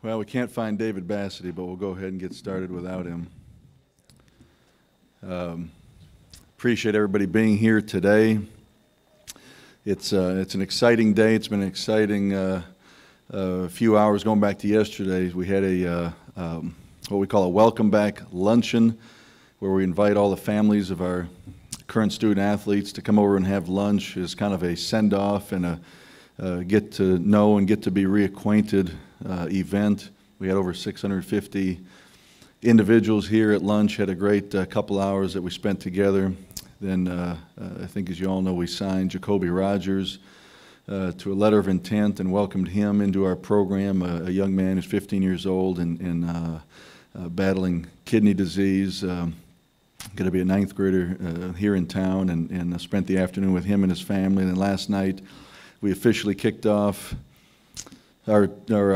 Well, we can't find David Bassity, but we'll go ahead and get started without him. Appreciate everybody being here today. It's an exciting day. It's been an exciting few hours going back to yesterday. We had what we call a welcome back luncheon, where we invite all the families of our current student athletes to come over and have lunch as kind of a send-off and a get to know and get to be reacquainted event. We had over 650 individuals here at lunch, had a great couple hours that we spent together. Then I think, as you all know, we signed Jacoby Rogers to a letter of intent and welcomed him into our program, a young man who's 15 years old and battling kidney disease. Going to be a ninth grader here in town, and spent the afternoon with him and his family. And then last night we officially kicked off our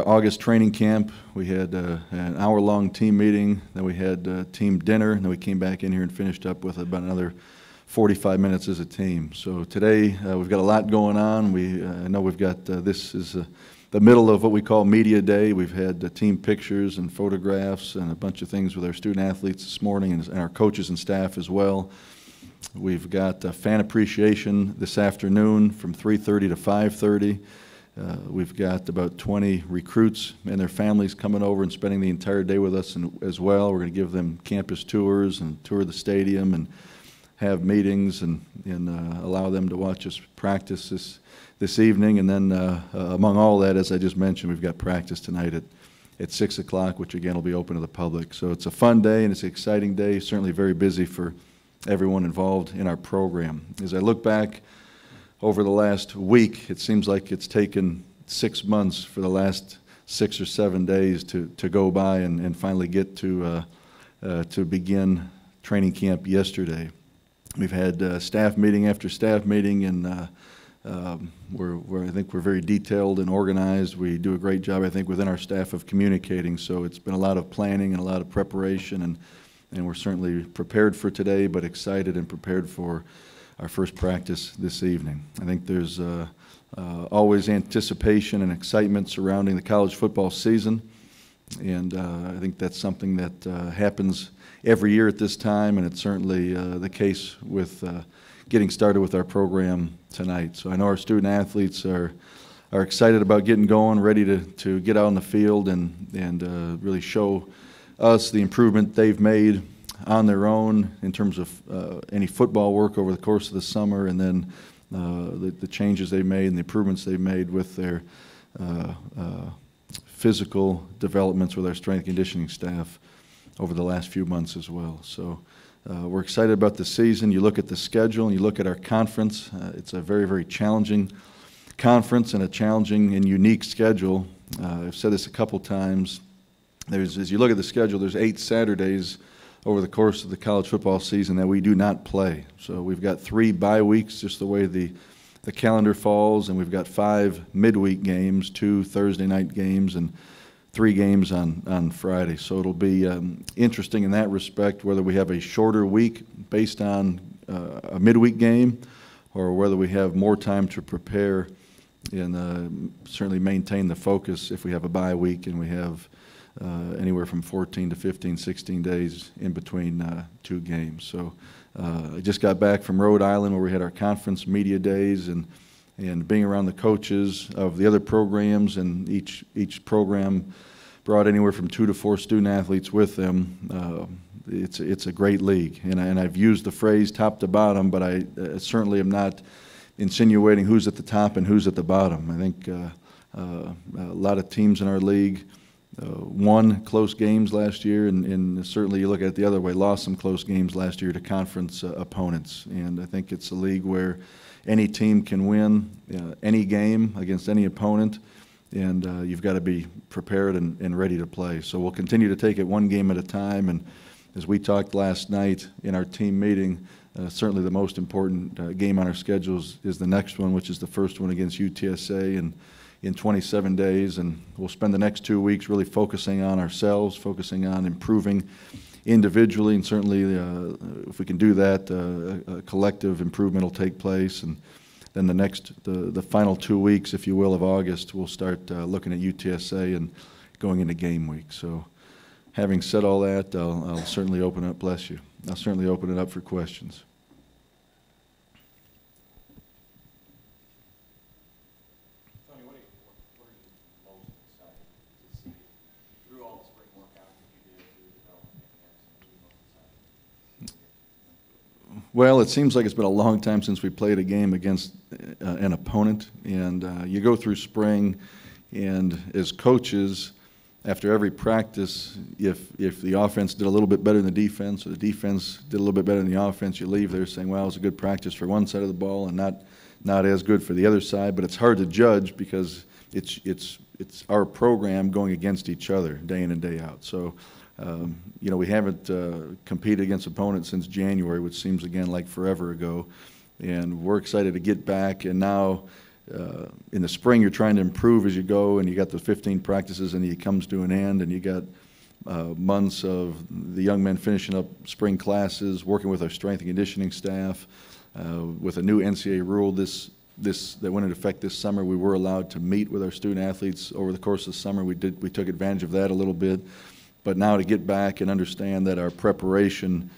August training camp. We had an hour-long team meeting, then we had team dinner, and then we came back in here and finished up with about another 45 minutes as a team. So today we've got a lot going on. I know we've got this is the middle of what we call Media Day. We've had team pictures and photographs and a bunch of things with our student athletes this morning and our coaches and staff as well. We've got fan appreciation this afternoon from 3:30 to 5:30. We've got about 20 recruits and their families coming over and spending the entire day with us as well. We're going to give them campus tours and tour the stadium and have meetings and allow them to watch us practice this evening. And then among all that, as I just mentioned, we've got practice tonight at 6 o'clock, which again will be open to the public. So it's a fun day and it's an exciting day, certainly very busy for everyone involved in our program. As I look back over the last week, it seems like it's taken 6 months for the last 6 or 7 days to go by and finally get to begin training camp yesterday. We've had staff meeting after staff meeting, and I think we're very detailed and organized. We do a great job, I think, within our staff of communicating. So it's been a lot of planning and a lot of preparation, and we're certainly prepared for today, but excited and prepared for our first practice this evening. I think there's always anticipation and excitement surrounding the college football season, and I think that's something that happens every year at this time, and it's certainly the case with getting started with our program tonight. So I know our student athletes are excited about getting going, ready to get out on the field and really show us the improvement they've made on their own in terms of any football work over the course of the summer, and then the changes they made and the improvements they made with their physical developments with our strength and conditioning staff over the last few months as well. So we're excited about the season. You look at the schedule and you look at our conference. It's a very, very challenging conference and a challenging and unique schedule. I've said this a couple times. As you look at the schedule, there's 8 Saturdays over the course of the college football season that we do not play. So we've got 3 bye weeks, just the way the calendar falls, and we've got 5 midweek games, 2 Thursday night games, and 3 games on Friday. So it'll be interesting in that respect, whether we have a shorter week based on a midweek game or whether we have more time to prepare and certainly maintain the focus if we have a bye week and we have anywhere from 14 to 15, 16 days in between 2 games. So I just got back from Rhode Island where we had our conference media days and being around the coaches of the other programs, and each program brought anywhere from 2 to 4 student athletes with them. It's a great league, and I've used the phrase top to bottom, but I certainly am not insinuating who's at the top and who's at the bottom. I think a lot of teams in our league won close games last year, and certainly you look at it the other way, lost some close games last year to conference opponents. And I think it's a league where any team can win any game against any opponent, and you've got to be prepared and ready to play. So we'll continue to take it one game at a time, and as we talked last night in our team meeting, certainly the most important game on our schedules is the next one, which is the first one against UTSA in 27 days, and we'll spend the next 2 weeks really focusing on ourselves, focusing on improving individually, and certainly if we can do that, a collective improvement will take place. And then the final 2 weeks, if you will, of August, we'll start looking at UTSA and going into game week. So having said all that, I'll certainly open up, bless you, I'll certainly open it up for questions. Tony, what are you most excited to see through all the spring workouts that you did through development camps? What are you most excited? Well, it seems like it's been a long time since we played a game against an opponent, and you go through spring, and as coaches, after every practice, if the offense did a little bit better than the defense, or the defense did a little bit better than the offense, you leave there saying, well, it was a good practice for one side of the ball and not as good for the other side. But it's hard to judge because it's our program going against each other day in and day out. So, you know, we haven't competed against opponents since January, which seems, again, like forever ago. And we're excited to get back. And now in the spring, you're trying to improve as you go, and you got the 15 practices, and it comes to an end, and you got months of the young men finishing up spring classes, working with our strength and conditioning staff. With a new NCAA rule that went into effect this summer, we were allowed to meet with our student athletes over the course of the summer. We took advantage of that a little bit. But now to get back and understand that our preparation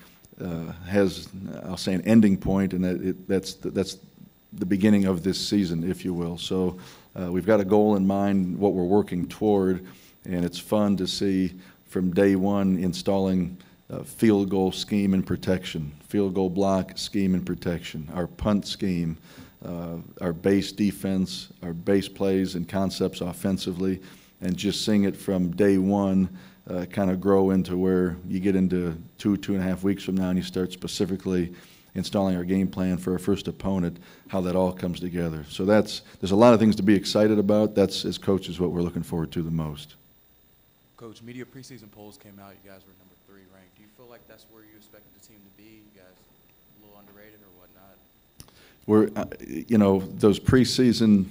has, I'll say, an ending point, and that that's the beginning of this season, if you will. So we've got a goal in mind, what we're working toward, and it's fun to see from day one installing field goal scheme and protection, field goal block scheme and protection, our punt scheme, our base defense, our base plays and concepts offensively, and just seeing it from day one kind of grow into where you get into 2.5 weeks from now, and you start specifically installing our game plan for our first opponent, how that all comes together. So there's a lot of things to be excited about. That's, as coaches, what we're looking forward to the most. Coach, media preseason polls came out. You guys were #3 ranked. Do you feel like that's where you expected the team to be? You guys a little underrated or whatnot? We're, you know, those preseason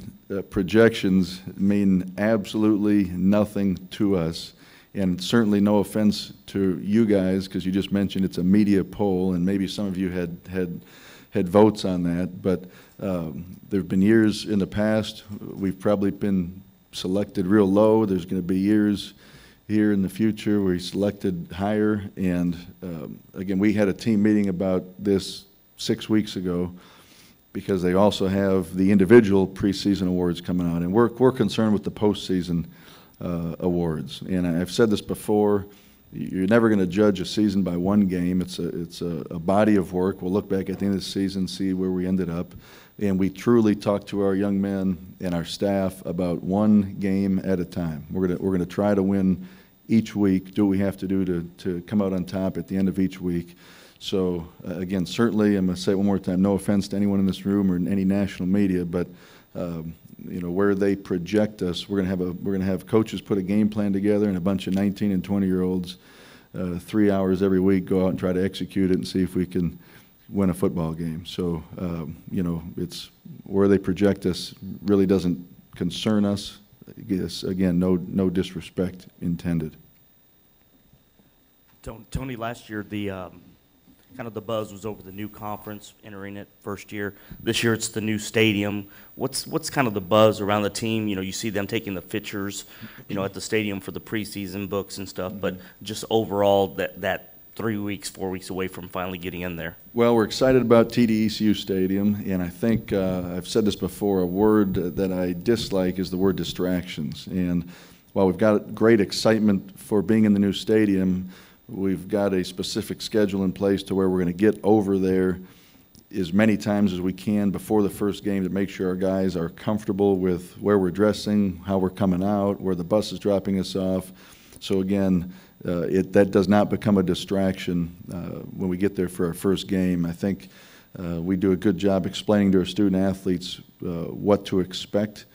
projections mean absolutely nothing to us. And certainly no offense to you guys, because you just mentioned it's a media poll, and maybe some of you had votes on that. But there have been years in the past we've probably been selected real low. There's going to be years here in the future where we selected higher. And again, we had a team meeting about this 6 weeks ago, because they also have the individual preseason awards coming out, and we're concerned with the postseason awards. And I've said this before, you're never going to judge a season by one game. It's a body of work. We'll look back at the end of the season, see where we ended up, and we truly talk to our young men and our staff about one game at a time. We're going to try to win each week, do what we have to do to come out on top at the end of each week. So again, certainly, I'm going to say it one more time, no offense to anyone in this room or in any national media, but you know, where they project us, we're going to have coaches put a game plan together, and a bunch of 19 and 20-year-olds 3 hours every week go out and try to execute it and see if we can win a football game. So you know, it's where they project us really doesn't concern us. Yes, again, no disrespect intended. Tony, last year the kind of the buzz was over the new conference entering it first year. This year it's the new stadium. What's kind of the buzz around the team? You know, you see them taking the pictures, you know, at the stadium for the preseason books and stuff, but just overall that 3 weeks, 4 weeks away from finally getting in there. Well, we're excited about TDECU Stadium, and I think I've said this before, a word that I dislike is the word distractions. And while we've got great excitement for being in the new stadium, we've got a specific schedule in place to where we're going to get over there as many times as we can before the first game to make sure our guys are comfortable with where we're dressing, how we're coming out, where the bus is dropping us off. So again, that does not become a distraction when we get there for our first game. I think we do a good job explaining to our student athletes what to expect,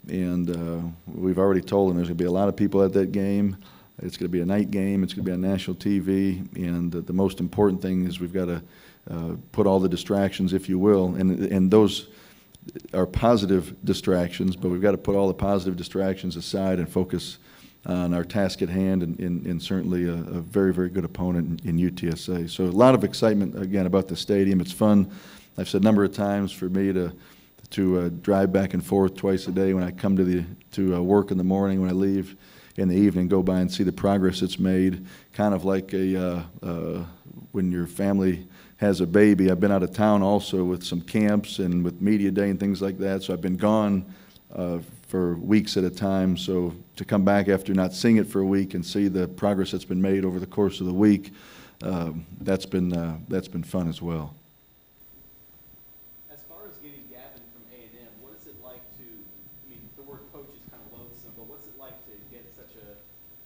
and we've already told them there's going to be a lot of people at that game. It's going to be a night game. It's going to be on national TV, and the most important thing is we've got to put all the distractions, if you will, and those are positive distractions, but we've got to put all the positive distractions aside and focus on our task at hand, and certainly a very, very good opponent in UTSA. So a lot of excitement, again, about the stadium. It's fun. I've said a number of times for me to drive back and forth twice a day when I come to work in the morning, when I leave in the evening, go by and see the progress it's made, kind of like when your family has a baby. I've been out of town also with some camps and with media day and things like that, so I've been gone for weeks at a time. So to come back after not seeing it for a week and see the progress that's been made over the course of the week, that's been fun as well. As far as getting Gavin from A&M, what is it like to, I mean, the word coach is kind of loathsome, but what's it like to get such a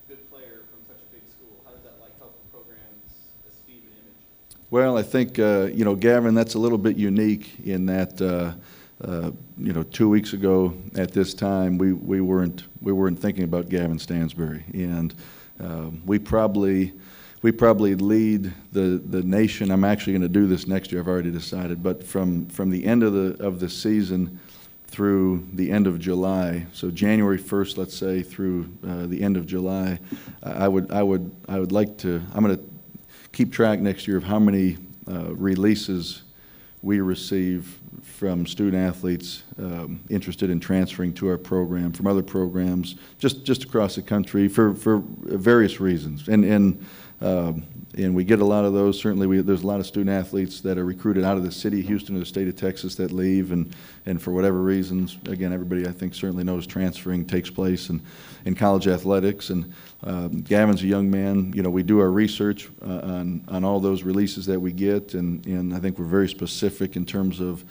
good player from such a big school? How does that like help the program's esteem and image? Well, I think, you know, Gavin, that's a little bit unique in that, you know, 2 weeks ago at this time, we weren't thinking about Gavin Stansbury, and we probably lead the nation. I'm actually going to do this next year. I've already decided, but from the end of the season through the end of July, so January 1st, let's say, through the end of July, I would like to. I'm going to keep track next year of how many releases we receive from student athletes interested in transferring to our program from other programs just across the country for various reasons, and we get a lot of those. Certainly, there's a lot of student athletes that are recruited out of the city of Houston or the state of Texas that leave, and for whatever reasons, again, everybody I think certainly knows transferring takes place in college athletics. And Gavin's a young man. You know, we do our research on all those releases that we get, and I think we're very specific in terms of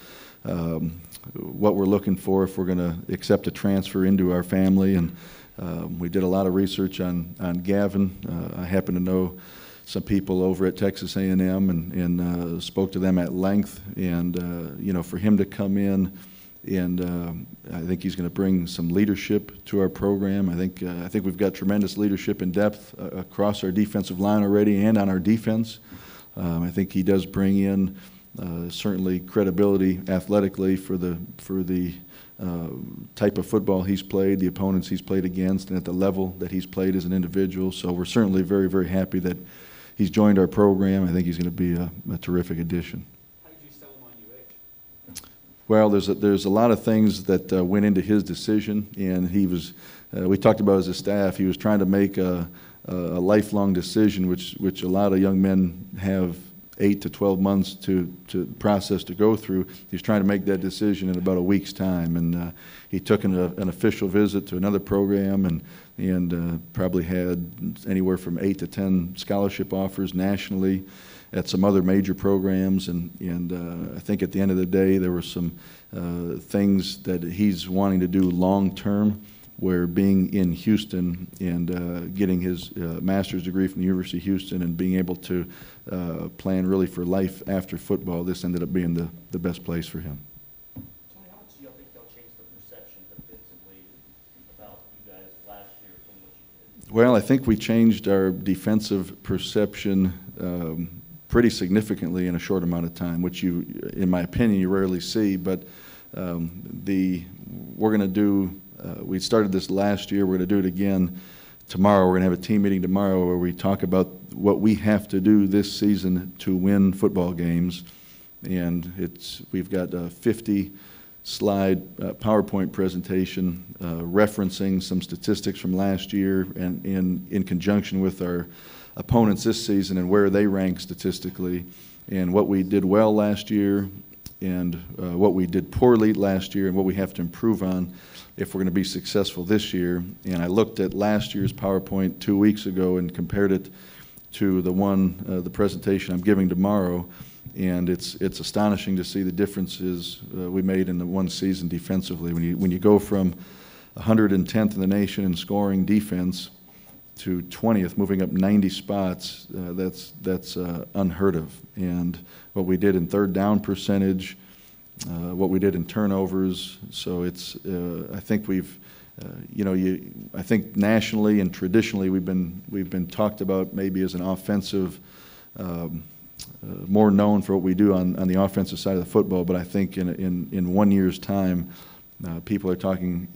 what we're looking for if we're going to accept a transfer into our family. And we did a lot of research on Gavin. I happen to know some people over at Texas A&M and spoke to them at length. And you know, for him to come in, and I think he's going to bring some leadership to our program. I think we've got tremendous leadership and depth across our defensive line already and on our defense. I think he does bring in certainly credibility athletically for the type of football he's played, the opponents he's played against, and at the level that he's played as an individual. So we're certainly very, very happy that he's joined our program. I think he's going to be a terrific addition. How did you sell him on UH? Well, there's a lot of things that went into his decision, and he was. We talked about as a staff. He was trying to make a lifelong decision, which a lot of young men have 8 to 12 months to process, to go through. He's trying to make that decision in about a week's time, and he took an official visit to another program and probably had anywhere from 8 to 10 scholarship offers nationally at some other major programs, and I think at the end of the day there were some things that he's wanting to do long term, where being in Houston and getting his master's degree from the University of Houston and being able to plan really for life after football, this ended up being the best place for him. Tony, how much do you think they'll change the perception defensively about you guys last year from what you did? Well, I think we changed our defensive perception pretty significantly in a short amount of time, which you, in my opinion, you rarely see. But we're going to do. We started this last year. We're going to do it again tomorrow. We're going to have a team meeting tomorrow where we talk about what we have to do this season to win football games. And we've got a 50-slide PowerPoint presentation referencing some statistics from last year and in conjunction with our opponents this season and where they rank statistically and what we did well last year and what we did poorly last year and what we have to improve on if we're going to be successful this year. And I looked at last year's PowerPoint 2 weeks ago and compared it to the presentation I'm giving tomorrow, and it's astonishing to see the differences we made in the one season defensively. When you go from 110th in the nation in scoring defense to 20th, moving up 90 spots, that's unheard of. And what we did in third down percentage, what we did in turnovers. So it's I think I think nationally and traditionally we've been talked about maybe as an offensive, more known for what we do on the offensive side of the football. But I think in 1 year's time, people are talking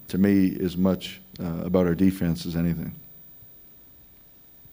to me as much about our defense as anything.